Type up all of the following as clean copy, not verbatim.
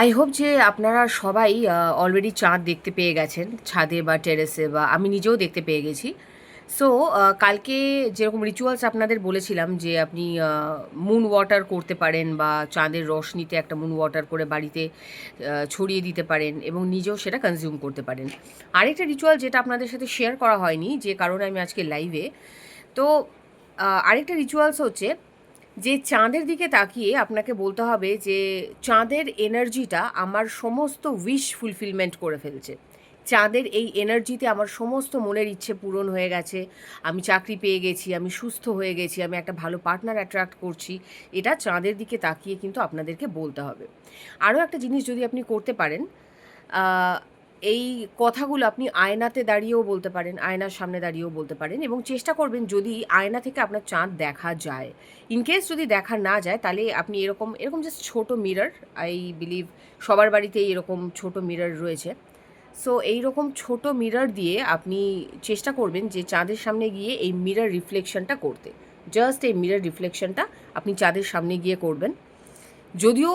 I hope যে আপনারা সবাই অলরেডি চাঁদ দেখতে পেয়ে গেছেন ছাদে বা টেরেসে, বা আমি নিজেও দেখতে পেয়ে গেছি। সো কালকে যেরকম রিচুয়ালস আপনাদের বলেছিলাম যে আপনি মুন ওয়াটার করতে পারেন, বা চাঁদের রশনিতে একটা মুন ওয়াটার করে বাড়িতে ছড়িয়ে দিতে পারেন এবং নিজেও সেটা কনজিউম করতে পারেন। আরেকটা রিচুয়াল যেটা আপনাদের সাথে শেয়ার করা হয়নি, যে কারণে আমি আজকে লাইভে, তো আরেকটা রিচুয়ালস হচ্ছে যে চাঁদের দিকে তাকিয়ে আপনাকে বলতে হবে যে চাঁদের এনার্জিটা আমার সমস্ত উইশ ফুলফিলমেন্ট করে ফেলছে। চাঁদের এই এনার্জিতে আমার সমস্ত মনের ইচ্ছে পূরণ হয়ে গেছে। আমি চাকরি পেয়ে গেছি, আমি সুস্থ হয়ে গেছি, আমি একটা ভালো পার্টনার অ্যাট্রাক্ট করছি। এটা চাঁদের দিকে তাকিয়ে কিন্তু আপনাদেরকে বলতে হবে। আরও একটা জিনিস যদি আপনি করতে পারেন, এই কথাগুলো আপনি আয়নাতে দাঁড়িয়েও বলতে পারেন, আয়নার সামনে দাঁড়িয়েও বলতে পারেন, এবং চেষ্টা করবেন যদি আয়না থেকে আপনার চাঁদ দেখা যায়। ইনকেস যদি দেখা না যায় তাহলে আপনি এরকম এরকম জাস্ট ছোটো মিরর, আই বিলিভ সবার বাড়িতেই এরকম ছোটো মিরর রয়েছে। সো এইরকম ছোটো মিরর দিয়ে আপনি চেষ্টা করবেন যে চাঁদের সামনে গিয়ে এই মিরর রিফ্লেকশনটা করতে। জাস্ট এই মিরর রিফ্লেকশনটা আপনি চাঁদের সামনে গিয়ে করবেন। যদিও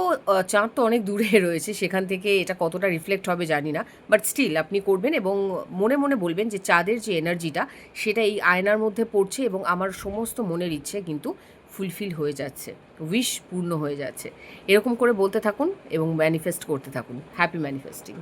চাঁদ তো অনেক দূরে রয়েছে, সেখান থেকে এটা কতটা রিফ্লেক্ট হবে জানি না, বাট স্টিল আপনি করবেন এবং মনে মনে বলবেন যে চাঁদের যে এনার্জিটা সেটা এই আয়নার মধ্যে পড়ছে এবং আমার সমস্ত মনের ইচ্ছে কিন্তু ফুলফিল হয়ে যাচ্ছে, উইশ পূর্ণ হয়ে যাচ্ছে। এরকম করে বলতে থাকুন এবং ম্যানিফেস্ট করতে থাকুন। Happy manifesting.